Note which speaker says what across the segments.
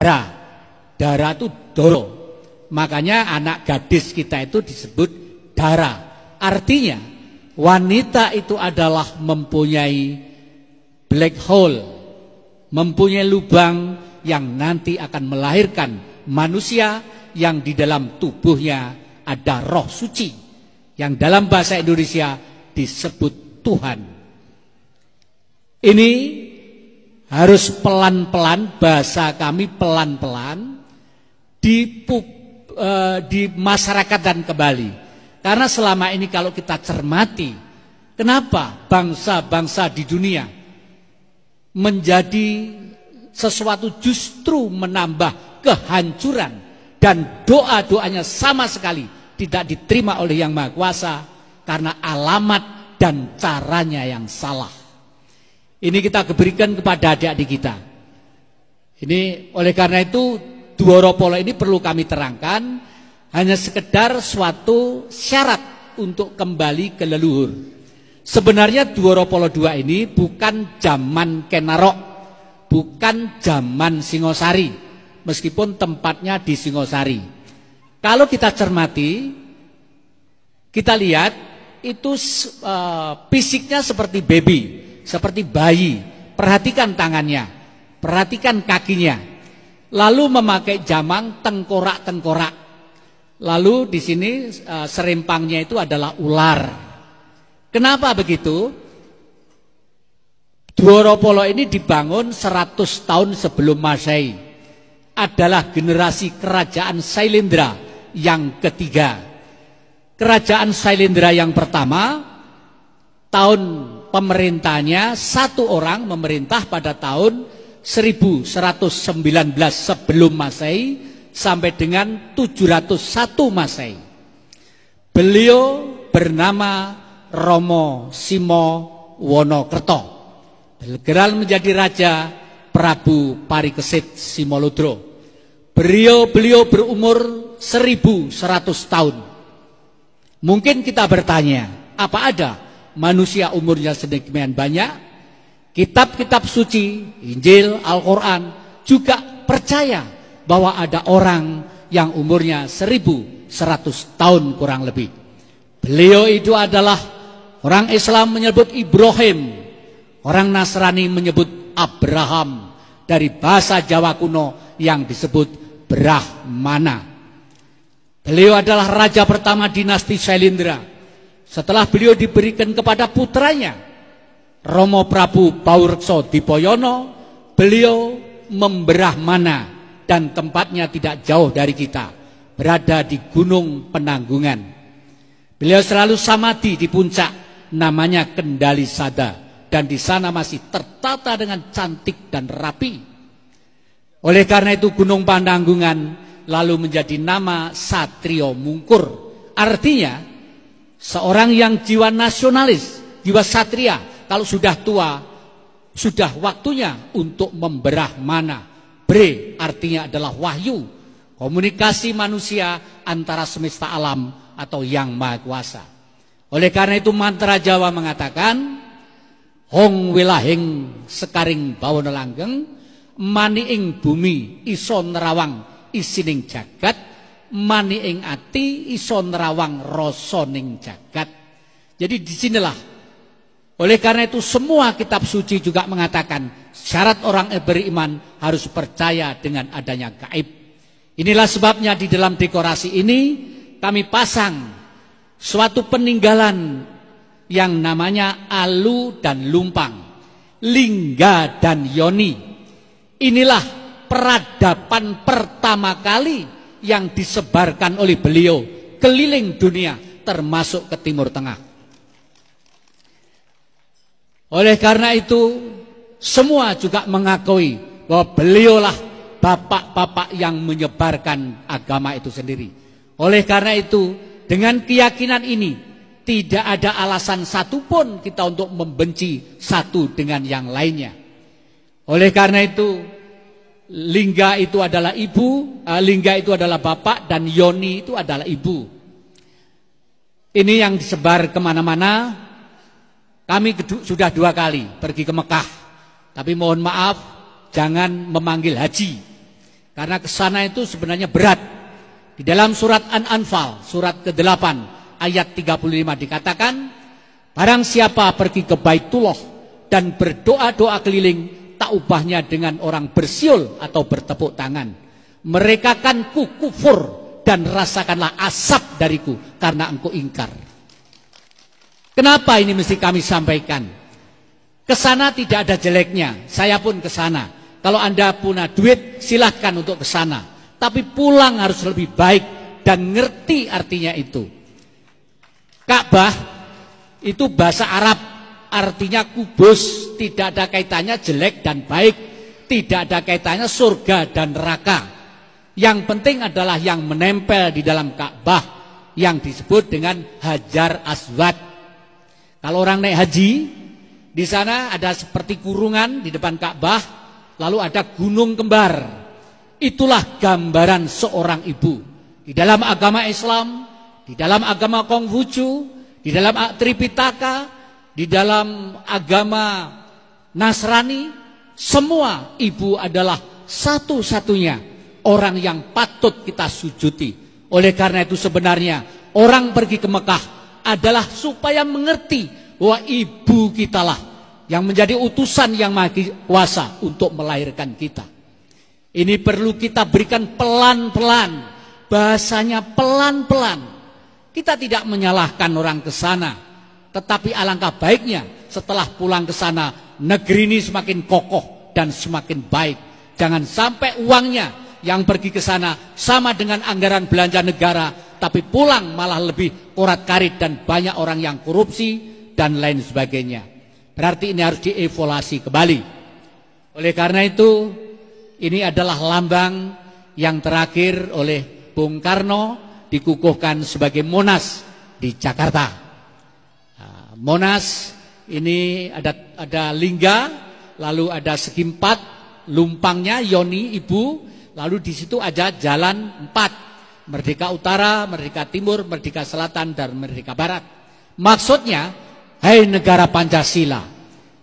Speaker 1: Dara. Dara itu Doro. Makanya anak gadis kita itu disebut Dara. Artinya wanita itu adalah mempunyai black hole, mempunyai lubang yang nanti akan melahirkan manusia yang di dalam tubuhnya ada roh suci, yang dalam bahasa Indonesia disebut Tuhan. Ini harus pelan-pelan, bahasa kami pelan-pelan di masyarakat dan kembali. Karena selama ini kalau kita cermati, kenapa bangsa-bangsa di dunia menjadi sesuatu justru menambah kehancuran dan doa-doanya sama sekali tidak diterima oleh Yang Maha Kuasa karena alamat dan caranya yang salah. Ini kita berikan kepada adik-adik kita. Ini oleh karena itu Dwara Pala ini perlu kami terangkan, hanya sekedar suatu syarat untuk kembali ke leluhur. Sebenarnya Dwara Pala II ini bukan zaman Kenarok, bukan zaman Singosari, meskipun tempatnya di Singosari. Kalau kita cermati, kita lihat itu fisiknya seperti baby, seperti bayi. Perhatikan tangannya, perhatikan kakinya. Lalu memakai jamang tengkorak-tengkorak. Lalu di sini serempangnya itu adalah ular. Kenapa begitu? Dwara Pala ini dibangun 100 tahun sebelum Masehi. Adalah generasi kerajaan Sailendra yang ketiga. Kerajaan Sailendra yang pertama, tahun pemerintahnya satu orang memerintah pada tahun 1119 sebelum Masehi sampai dengan 701 Masehi. Beliau bernama Romo Simo Wonokerto. Geral menjadi raja Prabu Parikesit Simoludro. Beliau berumur 1100 tahun. Mungkin kita bertanya, apa ada manusia umurnya sedemikian banyak? Kitab-kitab suci, Injil, Al-Quran juga percaya bahwa ada orang yang umurnya 1100 tahun kurang lebih. Beliau itu adalah orang Islam menyebut Ibrahim, orang Nasrani menyebut Abraham, dari bahasa Jawa kuno yang disebut Brahmana. Beliau adalah raja pertama dinasti Sailendra. Setelah beliau diberikan kepada putranya Romo Prabu Baurekso Dipoyono, beliau membrahmana dan tempatnya tidak jauh dari kita, berada di Gunung Penanggungan. Beliau selalu samadhi di puncak, namanya Kendali Sada, dan di sana masih tertata dengan cantik dan rapi. Oleh karena itu Gunung Penanggungan lalu menjadi nama Satrio Mungkur. Artinya seorang yang jiwa nasionalis, jiwa satria, kalau sudah tua, sudah waktunya untuk membrahmana. Bre artinya adalah wahyu, komunikasi manusia antara semesta alam atau Yang Maha Kuasa. Oleh karena itu mantra Jawa mengatakan, Hong wilahing sekaring bawana langgeng, mani ing bumi iso nerawang isining jagat, mani ing ati iso nerawang rasaning jagat. Jadi disinilah, oleh karena itu semua kitab suci juga mengatakan syarat orang beriman harus percaya dengan adanya gaib. Inilah sebabnya di dalam dekorasi ini kami pasang suatu peninggalan yang namanya Alu dan Lumpang, Lingga dan Yoni. Inilah peradaban pertama kali yang disebarkan oleh beliau keliling dunia, termasuk ke Timur Tengah. Oleh karena itu semua juga mengakui bahwa beliaulah bapak-bapak yang menyebarkan agama itu sendiri. Oleh karena itu dengan keyakinan ini tidak ada alasan satupun kita untuk membenci satu dengan yang lainnya. Oleh karena itu Lingga itu adalah ibu, Lingga itu adalah bapak, dan Yoni itu adalah ibu. Ini yang disebar kemana-mana. Kami sudah 2 kali pergi ke Mekah. Tapi mohon maaf, jangan memanggil haji. Karena kesana itu sebenarnya berat. Di dalam surat An-Anfal, surat ke-8 ayat 35 dikatakan, barang siapa pergi ke Baitullah dan berdoa-doa keliling, tak ubahnya dengan orang bersiul atau bertepuk tangan. Mereka kan ku kufur dan rasakanlah asap dariku karena engkau ingkar. Kenapa ini mesti kami sampaikan? Kesana tidak ada jeleknya, saya pun kesana. Kalau Anda punya duit, silahkan untuk kesana. Tapi pulang harus lebih baik dan ngerti artinya itu. Ka'bah itu bahasa Arab, artinya kubus, tidak ada kaitannya jelek dan baik, tidak ada kaitannya surga dan neraka. Yang penting adalah yang menempel di dalam Ka'bah yang disebut dengan Hajar Aswad. Kalau orang naik haji, di sana ada seperti kurungan di depan Ka'bah, lalu ada gunung kembar. Itulah gambaran seorang ibu. Di dalam agama Islam, di dalam agama Konghucu, di dalam Tripitaka, di dalam agama Nasrani, semua ibu adalah satu-satunya orang yang patut kita sujudi. Oleh karena itu sebenarnya orang pergi ke Mekah adalah supaya mengerti bahwa ibu kitalah yang menjadi utusan yang maha kuasa untuk melahirkan kita. Ini perlu kita berikan pelan-pelan, bahasanya pelan-pelan. Kita tidak menyalahkan orang ke sana, tetapi alangkah baiknya setelah pulang ke sana, negeri ini semakin kokoh dan semakin baik. Jangan sampai uangnya yang pergi ke sana sama dengan anggaran belanja negara, tapi pulang malah lebih korat-karit dan banyak orang yang korupsi dan lain sebagainya. Berarti ini harus dievaluasi kembali. Oleh karena itu, ini adalah lambang yang terakhir oleh Bung Karno dikukuhkan sebagai Monas di Jakarta. Monas ini ada lingga, lalu ada segi empat, lumpangnya yoni ibu, lalu di situ ada jalan 4, Merdeka Utara, Merdeka Timur, Merdeka Selatan, dan Merdeka Barat. Maksudnya, hai negara Pancasila,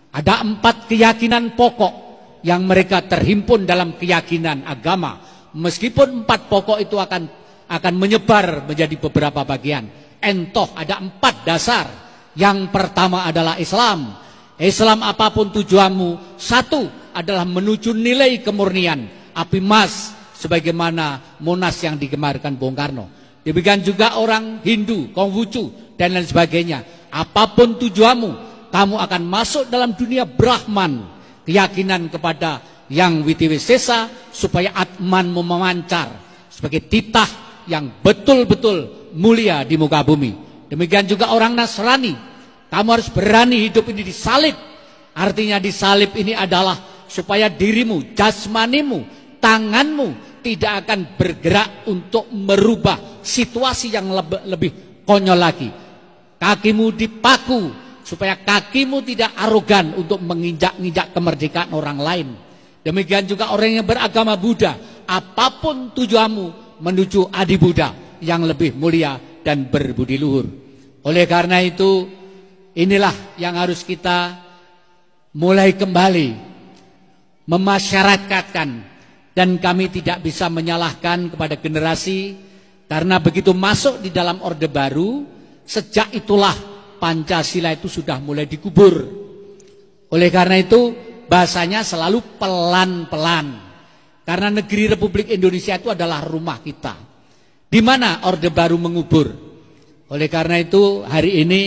Speaker 1: ada 4 keyakinan pokok yang mereka terhimpun dalam keyakinan agama. Meskipun 4 pokok itu akan menyebar menjadi beberapa bagian. Entoh ada 4 dasar. Yang pertama adalah Islam. Islam apapun tujuanmu, satu adalah menuju nilai kemurnian, api mas, sebagaimana Monas yang digemarkan Bung Karno. Demikian juga orang Hindu, Konghucu, dan lain sebagainya. Apapun tujuanmu, kamu akan masuk dalam dunia Brahman. Keyakinan kepada yang witiwisesa supaya atmanmu memancar sebagai titah yang betul-betul mulia di muka bumi. Demikian juga orang Nasrani, kamu harus berani hidup ini disalib. Artinya disalib ini adalah supaya dirimu, jasmanimu, tanganmu tidak akan bergerak untuk merubah situasi yang lebih konyol lagi. Kakimu dipaku supaya kakimu tidak arogan untuk menginjak-injak kemerdekaan orang lain. Demikian juga orang yang beragama Buddha, apapun tujuanmu menuju Adi Buddha yang lebih mulia dan berbudi luhur. Oleh karena itu, inilah yang harus kita mulai kembali memasyarakatkan, dan kami tidak bisa menyalahkan kepada generasi karena begitu masuk di dalam Orde Baru, sejak itulah Pancasila itu sudah mulai dikubur. Oleh karena itu bahasanya selalu pelan-pelan. Karena negeri Republik Indonesia itu adalah rumah kita. Di mana Orde Baru mengubur. Oleh karena itu hari ini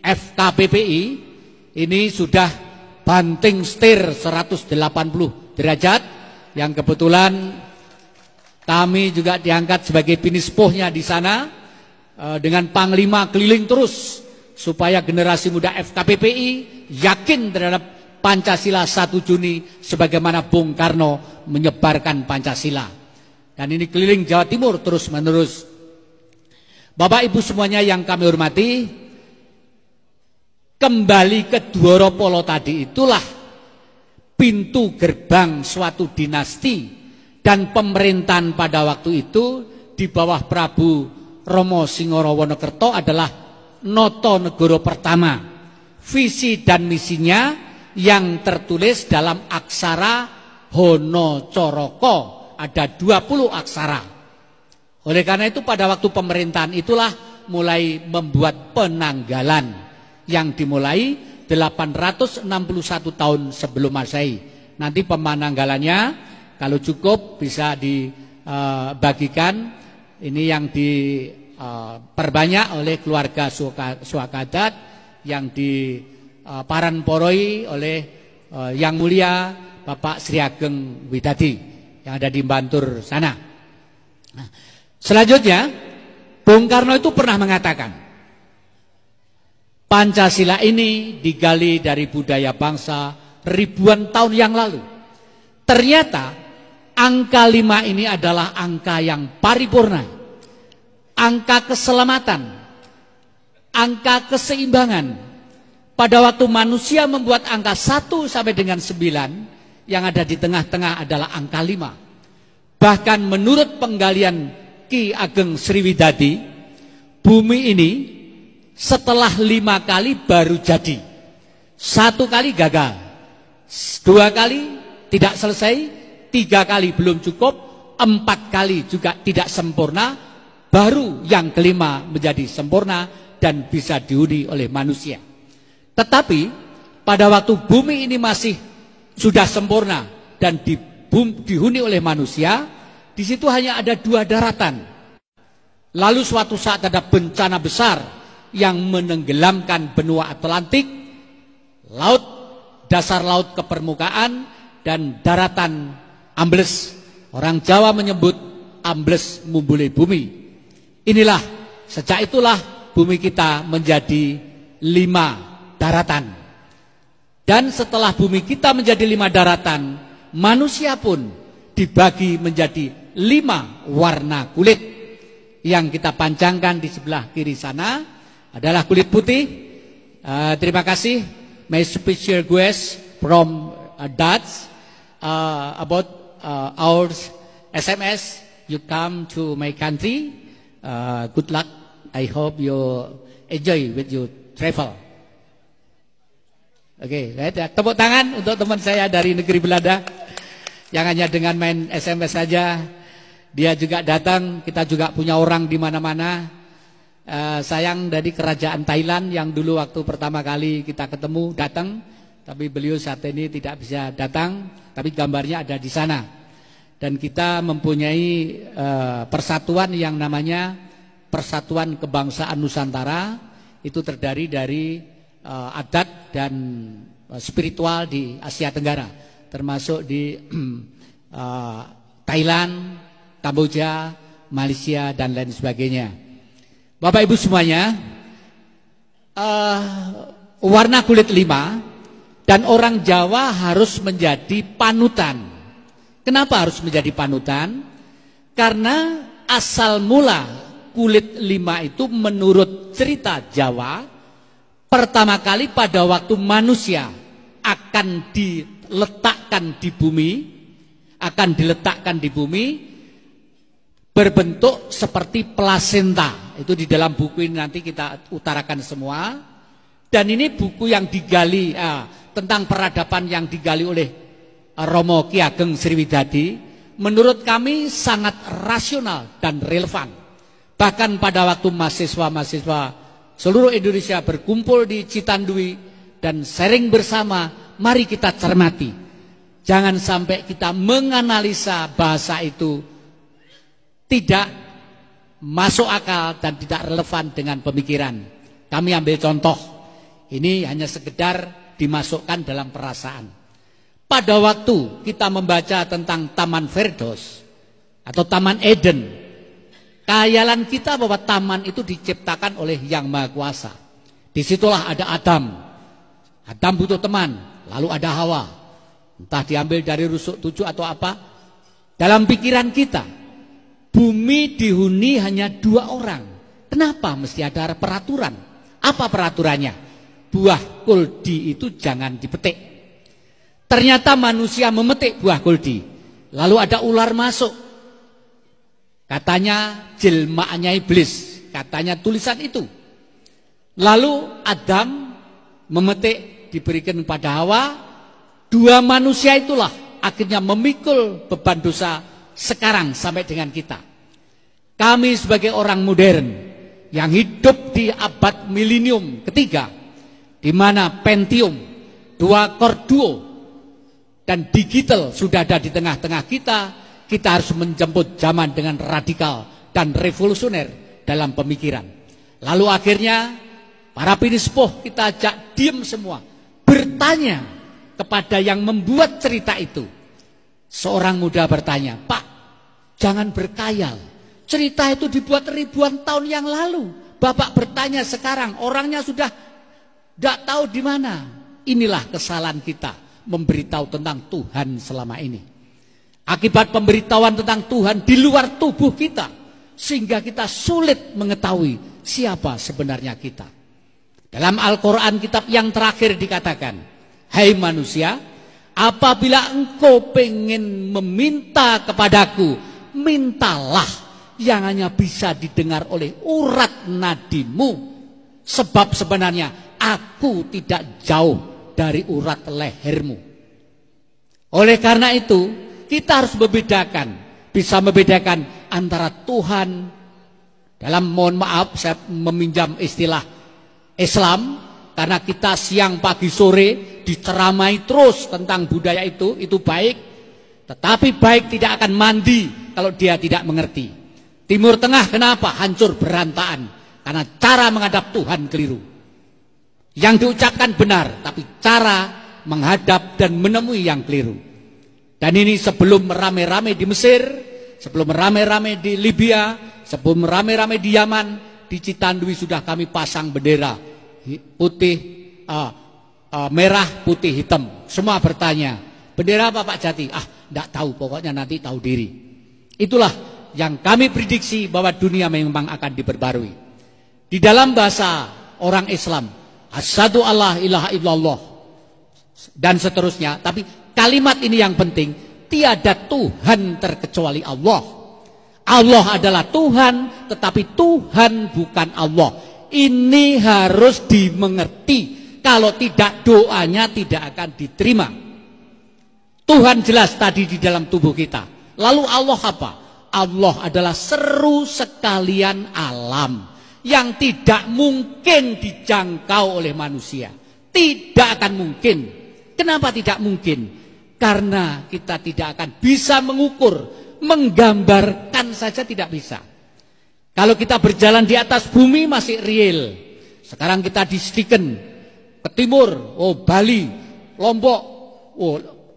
Speaker 1: FKPPI ini sudah banting setir 180 derajat. Yang kebetulan kami juga diangkat sebagai pinispohnya di sana dengan Panglima keliling terus supaya generasi muda FKPPI yakin terhadap Pancasila 1 Juni sebagaimana Bung Karno menyebarkan Pancasila. Dan ini keliling Jawa Timur terus menerus. Bapak Ibu semuanya yang kami hormati, kembali ke Dworopolo tadi, itulah pintu gerbang suatu dinasti dan pemerintahan pada waktu itu di bawah Prabu Romo Singoro Wonokerto adalah Notonegoro pertama. Visi dan misinya yang tertulis dalam aksara Hono Coroko ada 20 aksara. Oleh karena itu pada waktu pemerintahan itulah mulai membuat penanggalan yang dimulai 861 tahun sebelum Masehi. Nanti penanggalannya kalau cukup bisa dibagikan. Ini yang diperbanyak oleh keluarga Suakadat, yang diparanporoi oleh Yang Mulia Bapak Sri Ageng Widadi yang ada di Bantur sana. Nah, selanjutnya Bung Karno itu pernah mengatakan, Pancasila ini digali dari budaya bangsa ribuan tahun yang lalu. Ternyata angka 5 ini adalah angka yang paripurna, angka keselamatan, angka keseimbangan. Pada waktu manusia membuat angka 1 sampai dengan 9, yang ada di tengah-tengah adalah angka 5. Bahkan menurut penggalian Ki Ageng Sriwidadi, bumi ini setelah 5 kali baru jadi. 1 kali gagal, 2 kali tidak selesai, 3 kali belum cukup, 4 kali juga tidak sempurna, baru yang kelima menjadi sempurna dan bisa dihuni oleh manusia. Tetapi pada waktu bumi ini masih sudah sempurna dan dihuni oleh manusia, di situ hanya ada 2 daratan. Lalu suatu saat ada bencana besar yang menenggelamkan benua Atlantik, dasar laut ke permukaan, dan daratan ambles. Orang Jawa menyebut ambles mumbuli bumi. Inilah, sejak itulah bumi kita menjadi 5 daratan. Dan setelah bumi kita menjadi 5 daratan, manusia pun dibagi menjadi 5 warna kulit. Yang kita pancangkan di sebelah kiri sana adalah kulit putih. Terima kasih. My special request from Dutch about our SMS. You come to my country. Good luck. I hope you enjoy with your travel. Oke, tepuk tangan untuk teman saya dari negeri Belanda yang hanya dengan main SMS saja dia juga datang. Kita juga punya orang di mana-mana. Sayang dari kerajaan Thailand yang dulu waktu pertama kali kita ketemu datang, tapi beliau saat ini tidak bisa datang, tapi gambarnya ada di sana. Dan kita mempunyai persatuan yang namanya Persatuan Kebangsaan Nusantara. Itu terdiri dari adat dan spiritual di Asia Tenggara, termasuk di Thailand, Kamboja, Malaysia, dan lain sebagainya. Bapak Ibu semuanya, warna kulit 5 dan orang Jawa harus menjadi panutan. Kenapa harus menjadi panutan? Karena asal mula kulit 5 itu menurut cerita Jawa, pertama kali pada waktu manusia akan diletakkan di bumi, berbentuk seperti plasenta. Itu di dalam buku ini nanti kita utarakan semua. Dan ini buku yang digali tentang peradaban yang digali oleh Romo Ki Ageng Sriwidadi. Menurut kami sangat rasional dan relevan. Bahkan pada waktu mahasiswa-mahasiswa seluruh Indonesia berkumpul di Citandui dan sharing bersama, mari kita cermati. Jangan sampai kita menganalisa bahasa itu tidak masuk akal dan tidak relevan dengan pemikiran. Kami ambil contoh, ini hanya sekedar dimasukkan dalam perasaan. Pada waktu kita membaca tentang Taman Firdaus atau Taman Eden, khayalan kita bahwa taman itu diciptakan oleh Yang Maha Kuasa. Disitulah ada Adam. Adam butuh teman. Lalu ada Hawa. Entah diambil dari rusuk 7 atau apa. Dalam pikiran kita, bumi dihuni hanya 2 orang. Kenapa mesti ada peraturan? Apa peraturannya? Buah kuldi itu jangan dipetik. Ternyata manusia memetik buah kuldi. Lalu ada ular masuk. Katanya jelmaannya iblis, katanya tulisan itu. Lalu Adam memetik, diberikan pada Hawa. 2 manusia itulah akhirnya memikul beban dosa sekarang sampai dengan kita. Kami sebagai orang modern yang hidup di abad milenium ketiga, di mana Pentium, 2 core duo, dan digital sudah ada di tengah-tengah kita harus menjemput zaman dengan radikal dan revolusioner dalam pemikiran. Lalu akhirnya para pinispoh kita ajak diam semua, bertanya kepada yang membuat cerita itu. Seorang muda bertanya, "Pak, jangan berkayal. Cerita itu dibuat ribuan tahun yang lalu. Bapak bertanya sekarang, orangnya sudah tidak tahu di mana." Inilah kesalahan kita memberitahu tentang Tuhan selama ini. Akibat pemberitahuan tentang Tuhan di luar tubuh kita, sehingga kita sulit mengetahui siapa sebenarnya kita. Dalam Al-Quran kitab yang terakhir dikatakan, "Hai manusia, apabila engkau pengen meminta kepadaku, mintalah yang hanya bisa didengar oleh urat nadimu. Sebab sebenarnya aku tidak jauh dari urat lehermu." Oleh karena itu, kita harus bisa membedakan antara Tuhan, dalam mohon maaf saya meminjam istilah Islam, karena kita siang pagi sore diceramai terus tentang budaya itu baik, tetapi baik tidak akan mandi kalau dia tidak mengerti. Timur Tengah kenapa hancur berantakan? Karena cara menghadap Tuhan keliru. Yang diucapkan benar, tapi cara menghadap dan menemui yang keliru. Dan ini sebelum rame-rame di Mesir, sebelum rame-rame di Libya, sebelum rame-rame di Yaman, di Citandui sudah kami pasang bendera putih, merah, putih, hitam. Semua bertanya, "Bendera apa Pak Jati?" Tidak tahu, pokoknya nanti tahu diri. Itulah yang kami prediksi bahwa dunia memang akan diperbarui. Di dalam bahasa orang Islam, asyhadu alla ilaha illallah dan seterusnya. Tapi kalimat ini yang penting, tiada Tuhan terkecuali Allah. Allah adalah Tuhan, tetapi Tuhan bukan Allah. Ini harus dimengerti. Kalau tidak, doanya tidak akan diterima. Tuhan jelas tadi di dalam tubuh kita. Lalu Allah apa? Allah adalah seru sekalian alam yang tidak mungkin dijangkau oleh manusia. Tidak akan mungkin. Kenapa tidak mungkin? Karena kita tidak akan bisa mengukur, menggambarkan saja tidak bisa. Kalau kita berjalan di atas bumi masih real. Sekarang kita di Stiken, ke timur, Bali, Lombok,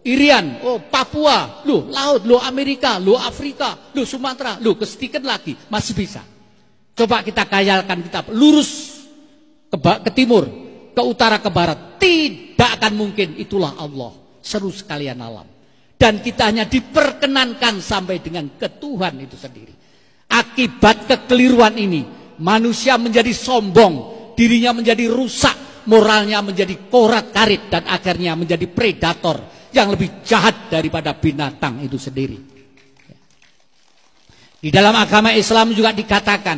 Speaker 1: Irian, Papua, laut, Amerika, Afrika, Sumatera, ke Stiken lagi, masih bisa. Coba kita khayalkan, kita lurus ke timur, ke utara, ke barat, tidak akan mungkin. Itulah Allah, seru sekalian alam. Dan kita hanya diperkenankan sampai dengan ke Tuhan itu sendiri. Akibat kekeliruan ini, manusia menjadi sombong, dirinya menjadi rusak, moralnya menjadi korat-karit, dan akhirnya menjadi predator yang lebih jahat daripada binatang itu sendiri. Di dalam agama Islam juga dikatakan,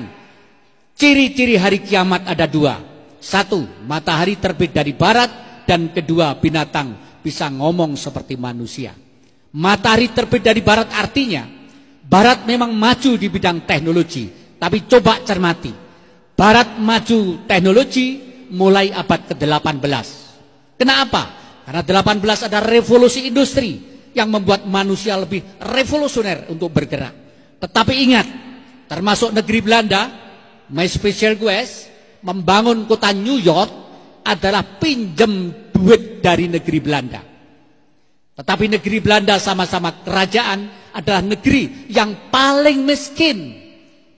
Speaker 1: ciri-ciri hari kiamat ada 2. 1, matahari terbit dari barat, dan kedua, binatang bisa ngomong seperti manusia. Matahari terbit dari barat artinya barat memang maju di bidang teknologi, tapi coba cermati. Barat maju teknologi mulai abad ke-18. Kenapa? Karena 18 ada revolusi industri yang membuat manusia lebih revolusioner untuk bergerak. Tetapi ingat, termasuk negeri Belanda, my special request, membangun kota New York adalah pinjam duit dari negeri Belanda. Tetapi negeri Belanda sama-sama kerajaan adalah negeri yang paling miskin.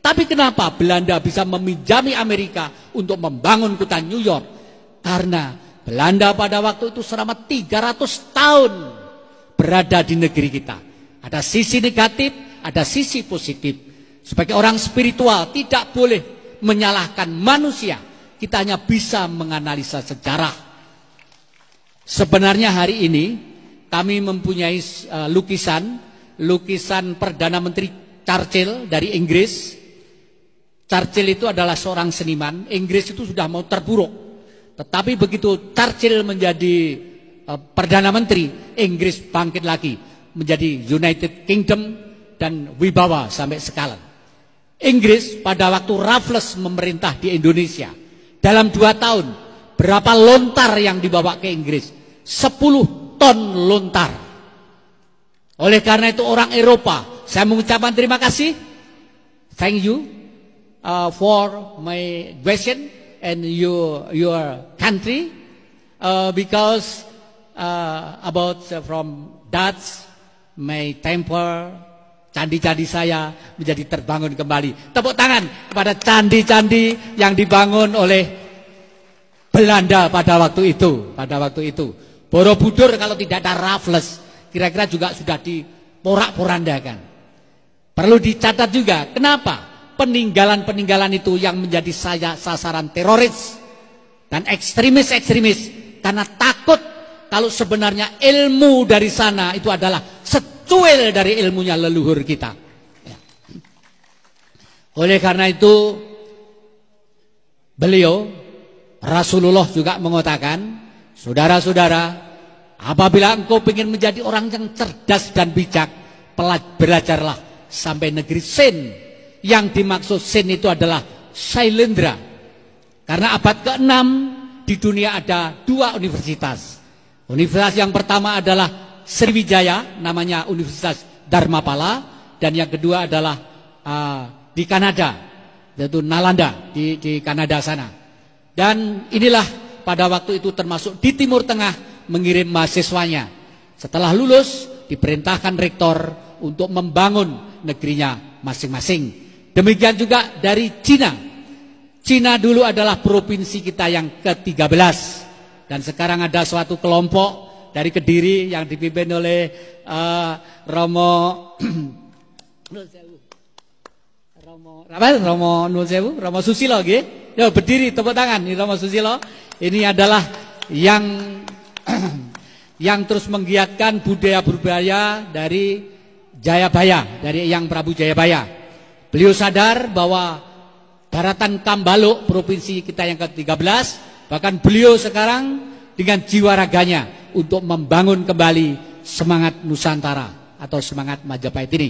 Speaker 1: Tapi kenapa Belanda bisa meminjami Amerika untuk membangun kota New York? Karena Belanda pada waktu itu selama 300 tahun berada di negeri kita. Ada sisi negatif, ada sisi positif. Sebagai orang spiritual tidak boleh menyalahkan manusia. Kita hanya bisa menganalisa sejarah. Sebenarnya hari ini kami mempunyai lukisan Perdana Menteri Churchill dari Inggris. Churchill itu adalah seorang seniman. Inggris itu sudah mau terpuruk. Tetapi begitu Churchill menjadi Perdana Menteri, Inggris bangkit lagi menjadi United Kingdom, dan wibawa sampai sekarang. Inggris pada waktu Raffles memerintah di Indonesia, dalam 2 tahun berapa lontar yang dibawa ke Inggris? 10 ton lontar. Oleh karena itu orang Eropa, saya mengucapkan terima kasih, thank you for my question and your country, because about from Dutch, my temple, candi-candi saya menjadi terbangun kembali. Tepuk tangan kepada candi-candi yang dibangun oleh Belanda pada waktu itu. Borobudur kalau tidak ada Raffles, kira-kira juga sudah diporak-porandakan. Perlu dicatat juga, kenapa peninggalan-peninggalan itu yang menjadi sasaran teroris dan ekstremis-ekstremis, karena takut kalau sebenarnya ilmu dari sana itu adalah secuil dari ilmunya leluhur kita. Ya. Oleh karena itu beliau Rasulullah juga mengatakan, saudara-saudara, apabila engkau ingin menjadi orang yang cerdas dan bijak, belajarlah sampai negeri Sin. Yang dimaksud Sin itu adalah Sailendra. Karena abad ke-6 di dunia ada 2 universitas. Universitas yang pertama adalah Sriwijaya, namanya Universitas Dharmapala, dan yang kedua adalah di Kanada, yaitu Nalanda di Kanada sana. Dan inilah pada waktu itu termasuk di Timur Tengah mengirim mahasiswanya. Setelah lulus diperintahkan rektor untuk membangun negerinya masing-masing. Demikian juga dari Cina. Cina dulu adalah provinsi kita yang ke-13. Dan sekarang ada suatu kelompok dari Kediri yang dipimpin oleh Romo Romo Susilo nggih. Yo berdiri tepuk tangan ini Romo Susilo. Ini adalah yang terus menggiatkan budaya-budaya dari Jayabaya, dari Eyang Prabu Jayabaya. Beliau sadar bahwa daratan Kambaluk, provinsi kita yang ke-13, bahkan beliau sekarang dengan jiwa raganya untuk membangun kembali semangat Nusantara atau semangat Majapahit ini.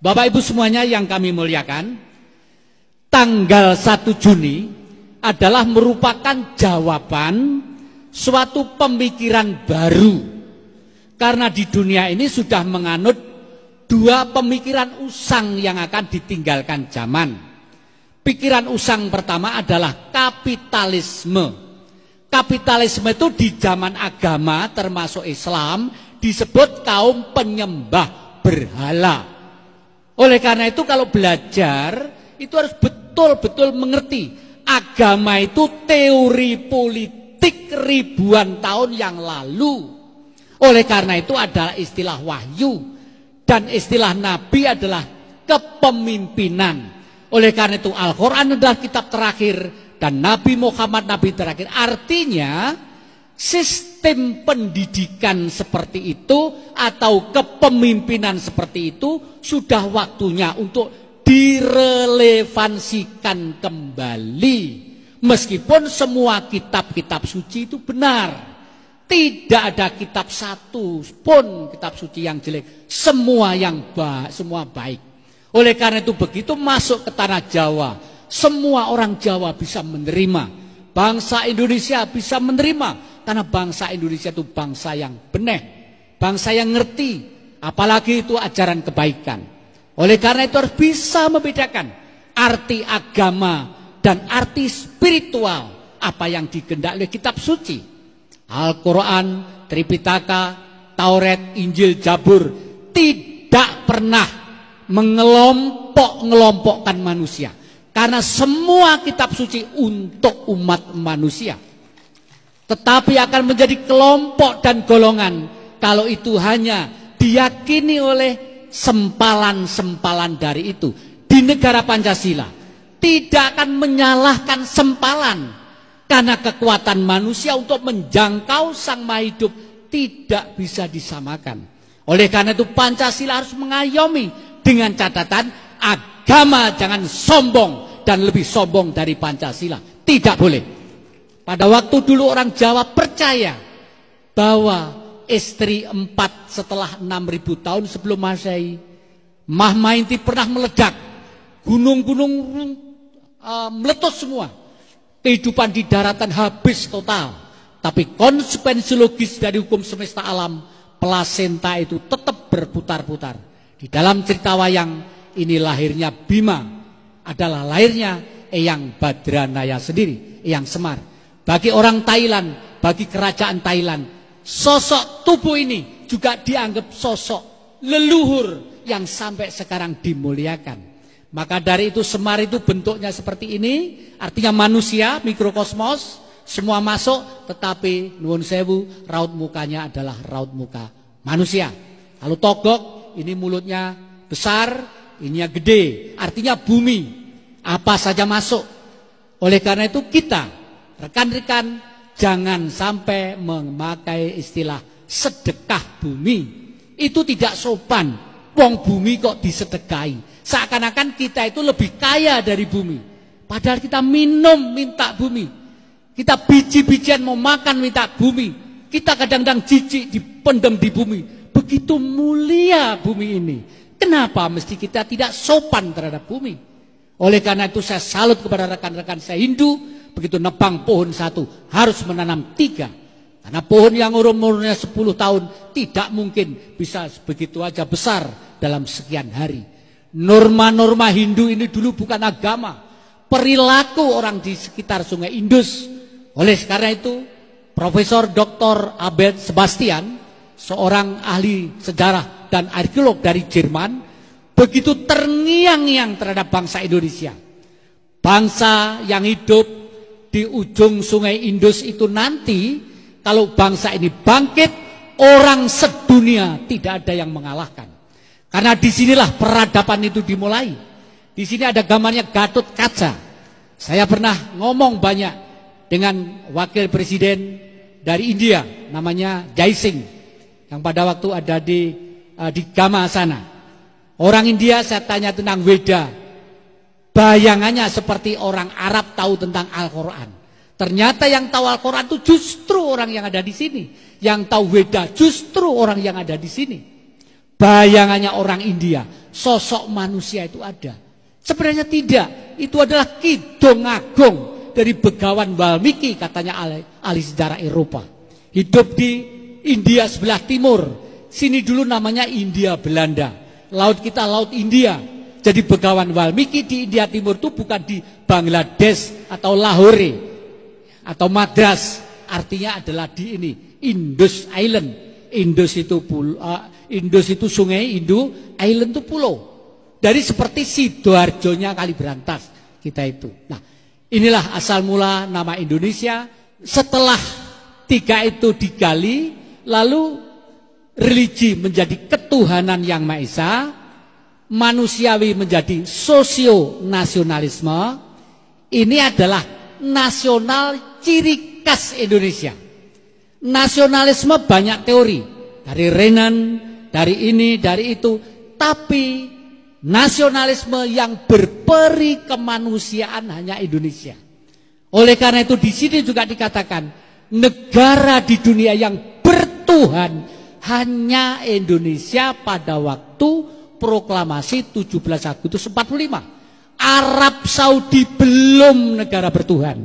Speaker 1: Bapak Ibu semuanya yang kami muliakan, tanggal 1 Juni adalah merupakan jawaban suatu pemikiran baru. Karena di dunia ini sudah menganut 2 pemikiran usang yang akan ditinggalkan zaman. Pikiran usang pertama adalah kapitalisme. Kapitalisme itu di zaman agama termasuk Islam disebut kaum penyembah berhala. Oleh karena itu kalau belajar itu harus betul-betul mengerti agama itu teori politik ribuan tahun yang lalu. Oleh karena itu adalah istilah wahyu. Dan istilah Nabi adalah kepemimpinan. Oleh karena itu Al-Quran adalah kitab terakhir dan Nabi Muhammad Nabi terakhir. Artinya sistem pendidikan seperti itu atau kepemimpinan seperti itu sudah waktunya untuk direlevansikan kembali. Meskipun semua kitab-kitab suci itu benar. Tidak ada kitab satu pun kitab suci yang jelek. Semua yang baik, semua baik. Oleh karena itu begitu masuk ke tanah Jawa, semua orang Jawa bisa menerima. Bangsa Indonesia bisa menerima. Karena bangsa Indonesia itu bangsa yang benar. Bangsa yang ngerti. Apalagi itu ajaran kebaikan. Oleh karena itu harus bisa membedakan arti agama dan arti spiritual. Apa yang digendaki oleh kitab suci. Al-Quran, Tripitaka, Taurat, Injil, Zabur tidak pernah mengelompok-ngelompokkan manusia. Karena semua kitab suci untuk umat manusia. Tetapi akan menjadi kelompok dan golongan kalau itu hanya diyakini oleh sempalan-sempalan dari itu. Di negara Pancasila tidak akan menyalahkan sempalan. Karena kekuatan manusia untuk menjangkau Sang Maha Hidup tidak bisa disamakan. Oleh karena itu Pancasila harus mengayomi dengan catatan agama jangan sombong dan lebih sombong dari Pancasila. Tidak boleh. Pada waktu dulu orang Jawa percaya bahwa istri 4 setelah 6.000 tahun sebelum Masehi Mahmah inti pernah meledak, gunung-gunung meletus semua, kehidupan di daratan habis total. Tapi konsekuensi logis dari hukum semesta alam, plasenta itu tetap berputar-putar. Di dalam cerita wayang ini lahirnya Bima, adalah lahirnya Eyang Badranaya sendiri, Eyang Semar. Bagi orang Thailand, bagi kerajaan Thailand, sosok tubuh ini juga dianggap sosok leluhur yang sampai sekarang dimuliakan. Maka dari itu Semar itu bentuknya seperti ini, artinya manusia, mikrokosmos, semua masuk, tetapi nuwun sewu, raut mukanya adalah raut muka manusia. Lalu Togok, ini mulutnya besar, ininya gede, artinya bumi, apa saja masuk. Oleh karena itu kita, rekan-rekan, jangan sampai memakai istilah sedekah bumi. Itu tidak sopan. Wong bumi kok disedekahi. Seakan-akan kita itu lebih kaya dari bumi. Padahal kita minum minta bumi. Kita biji-bijian mau makan minta bumi. Kita kadang-kadang jijik dipendam di bumi. Begitu mulia bumi ini. Kenapa mesti kita tidak sopan terhadap bumi? Oleh karena itu saya salut kepada rekan-rekan saya Hindu. Begitu nebang pohon satu harus menanam 3. Karena pohon yang umurnya 10 tahun tidak mungkin bisa begitu aja besar dalam sekian hari. Norma-norma Hindu ini dulu bukan agama. Perilaku orang di sekitar sungai Indus. Oleh karena itu, Profesor Dr. Abel Sebastian, seorang ahli sejarah dan arkeolog dari Jerman, begitu terngiang-ngiang terhadap bangsa Indonesia. Bangsa yang hidup di ujung sungai Indus itu nanti, kalau bangsa ini bangkit, orang sedunia tidak ada yang mengalahkan. Karena disinilah peradaban itu dimulai. Di sini ada gambarnya Gatot Kaca. Saya pernah ngomong banyak dengan wakil presiden dari India, namanya Jai Singh, yang pada waktu ada di Gama sana. Orang India saya tanya tentang Weda, bayangannya seperti orang Arab tahu tentang Al-Quran. Ternyata yang tahu Al-Quran itu justru orang yang ada di sini. Yang tahu Weda justru orang yang ada di sini. Bayangannya orang India, sosok manusia itu ada. Sebenarnya tidak, itu adalah Kidung Agung dari Begawan Walmiki, katanya ahli sejarah Eropa. Hidup di India sebelah timur. Sini dulu namanya India Belanda. Laut kita Laut India. Jadi Begawan Walmiki di India Timur itu bukan di Bangladesh atau Lahore atau Madras. Artinya adalah di ini, Indus Island. Indus itu sungai, Island itu pulau. Dari seperti Sidoarjonya Kalibrantas kita itu. Nah, inilah asal mula nama Indonesia. Setelah 3 itu digali, lalu religi menjadi ketuhanan yang Maha Esa, manusiawi menjadi sosio-nasionalisme. Ini adalah nasional ciri khas Indonesia. Nasionalisme banyak teori, dari Renan, dari ini, dari itu, tapi nasionalisme yang berperi kemanusiaan hanya Indonesia. Oleh karena itu di sini juga dikatakan negara di dunia yang bertuhan hanya Indonesia pada waktu proklamasi 17 Agustus 45. Arab Saudi belum negara bertuhan.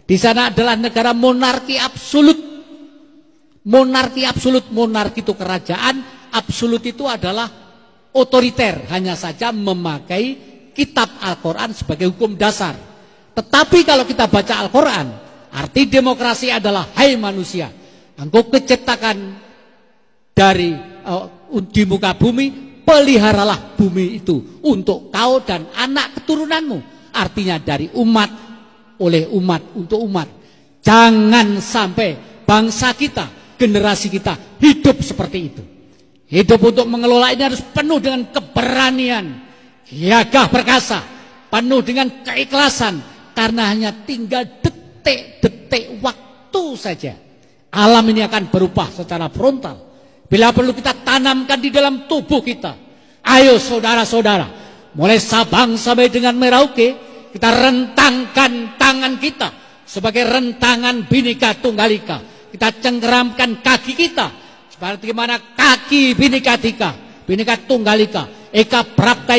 Speaker 1: Di sana adalah negara monarki absolut. Monarki absolut, monarki itu kerajaan, absolut itu adalah otoriter, hanya saja memakai kitab Al-Quran sebagai hukum dasar. Tetapi kalau kita baca Al-Quran, arti demokrasi adalah, hai manusia, engkau keciptakan dari di muka bumi, peliharalah bumi itu untuk kau dan anak keturunanmu. Artinya dari umat, oleh umat, untuk umat. Jangan sampai bangsa kita, generasi kita hidup seperti itu. Hidup untuk mengelola ini harus penuh dengan keberanian, gagah perkasa, penuh dengan keikhlasan, karena hanya tinggal detik-detik waktu saja. Alam ini akan berubah secara frontal. Bila perlu kita tanamkan di dalam tubuh kita. Ayo saudara-saudara, mulai Sabang sampai dengan Merauke, kita rentangkan tangan kita sebagai rentangan Bhinneka Tunggal Ika. Kita cengkeramkan kaki kita seperti mana kaki Bhinneka Tunggal Ika. Bhinneka Tunggal Ika, Eka Prapta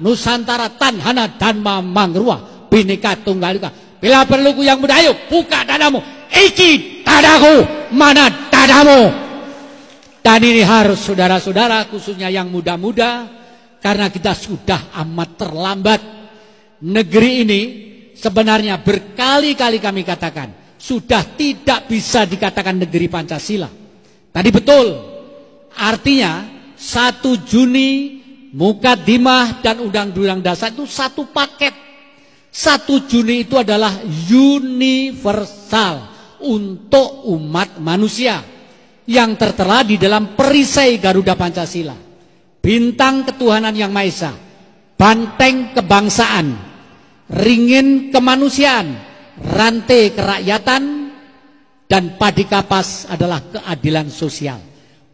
Speaker 1: Nusantara Tanhana Dharma Mangrua, Bhinneka Tunggal Ika. Bila perlu yang muda, ayo buka dadamu. Iki dadaku, mana dadamu? Dan ini harus saudara-saudara, khususnya yang muda-muda, karena kita sudah amat terlambat. Negeri ini sebenarnya berkali-kali kami katakan sudah tidak bisa dikatakan negeri Pancasila. Tadi betul, artinya 1 Juni Mukaddimah dan Undang-Undang Dasar itu satu paket. 1 Juni itu adalah universal untuk umat manusia yang tertera di dalam perisai Garuda Pancasila. Bintang ketuhanan yang Maha Esa, banteng kebangsaan, ringin kemanusiaan, rantai kerakyatan, dan padi kapas adalah keadilan sosial.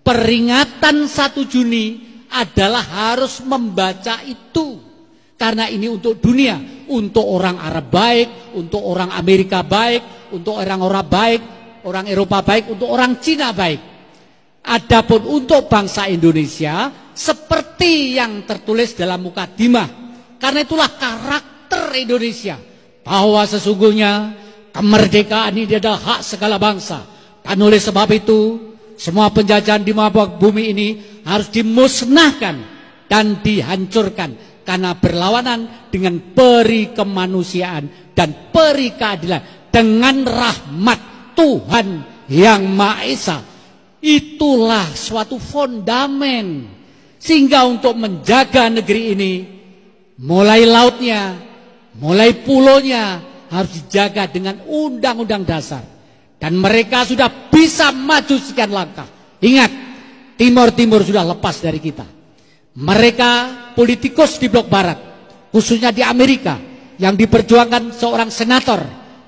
Speaker 1: Peringatan 1 Juni adalah harus membaca itu, karena ini untuk dunia, untuk orang Arab baik, untuk orang Amerika baik, untuk orang-orang baik, orang Eropa baik, untuk orang Cina baik. Adapun untuk bangsa Indonesia, seperti yang tertulis dalam Mukaddimah, karena itulah karakter Indonesia, bahwa sesungguhnya kemerdekaan ini adalah hak segala bangsa. Dan oleh sebab itu, semua penjajahan di muka bumi ini harus dimusnahkan dan dihancurkan, karena berlawanan dengan peri kemanusiaan dan peri keadilan dengan rahmat Tuhan yang Maha Esa. Itulah suatu fondamen, sehingga untuk menjaga negeri ini, mulai lautnya, mulai pulaunya, harus dijaga dengan undang-undang dasar. Dan mereka sudah bisa maju sekian langkah. Ingat, Timur sudah lepas dari kita. Mereka politikus di blok barat, khususnya di Amerika, yang diperjuangkan seorang senator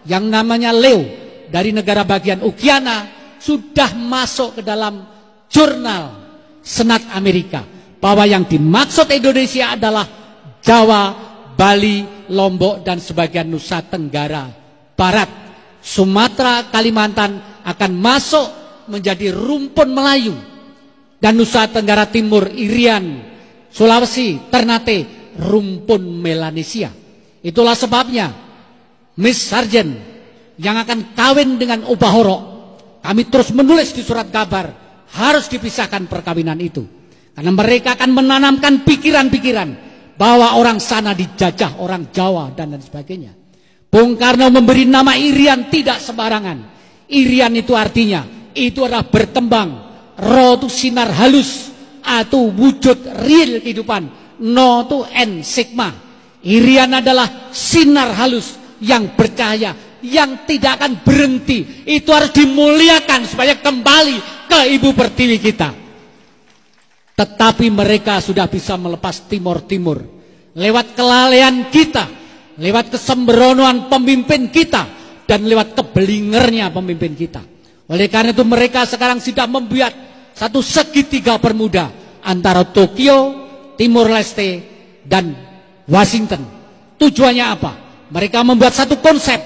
Speaker 1: yang namanya Leo dari negara bagian Okiana, sudah masuk ke dalam jurnal Senat Amerika, bahwa yang dimaksud Indonesia adalah Jawa, Bali, Lombok, dan sebagian Nusa Tenggara Barat. Sumatera, Kalimantan akan masuk menjadi rumpun Melayu, dan Nusa Tenggara Timur, Irian, Sulawesi, Ternate, rumpun Melanesia. Itulah sebabnya Miss Sargent yang akan kawin dengan Obahoro, kami terus menulis di surat kabar harus dipisahkan perkawinan itu, karena mereka akan menanamkan pikiran-pikiran bahwa orang sana dijajah orang Jawa dan lain sebagainya. Bung Karno memberi nama Irian tidak sembarangan. Irian itu artinya, itu adalah berkembang. Ro itu sinar halus, atau wujud real kehidupan. No itu N sigma. Irian adalah sinar halus yang bercahaya, yang tidak akan berhenti. Itu harus dimuliakan supaya kembali ke ibu pertiwi kita. Tetapi mereka sudah bisa melepas Timur lewat kelalaian kita, lewat kesembronoan pemimpin kita, dan lewat kebelingernya pemimpin kita. Oleh karena itu mereka sekarang sudah membuat satu segitiga permuda antara Tokyo, Timur Leste, dan Washington. Tujuannya apa? Mereka membuat satu konsep.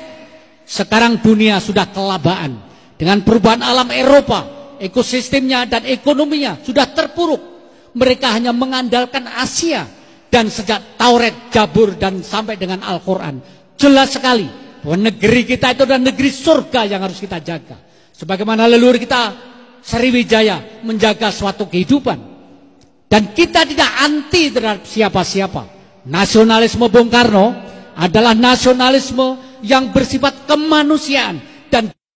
Speaker 1: Sekarang dunia sudah kelabaan dengan perubahan alam Eropa, ekosistemnya dan ekonominya sudah terpuruk. Mereka hanya mengandalkan Asia, dan sejak Taurat, Jabur, dan sampai dengan Al-Quran, jelas sekali bahwa negeri kita itu adalah negeri surga yang harus kita jaga. Sebagaimana leluhur kita Sriwijaya menjaga suatu kehidupan. Dan kita tidak anti terhadap siapa-siapa. Nasionalisme Bung Karno adalah nasionalisme yang bersifat kemanusiaan,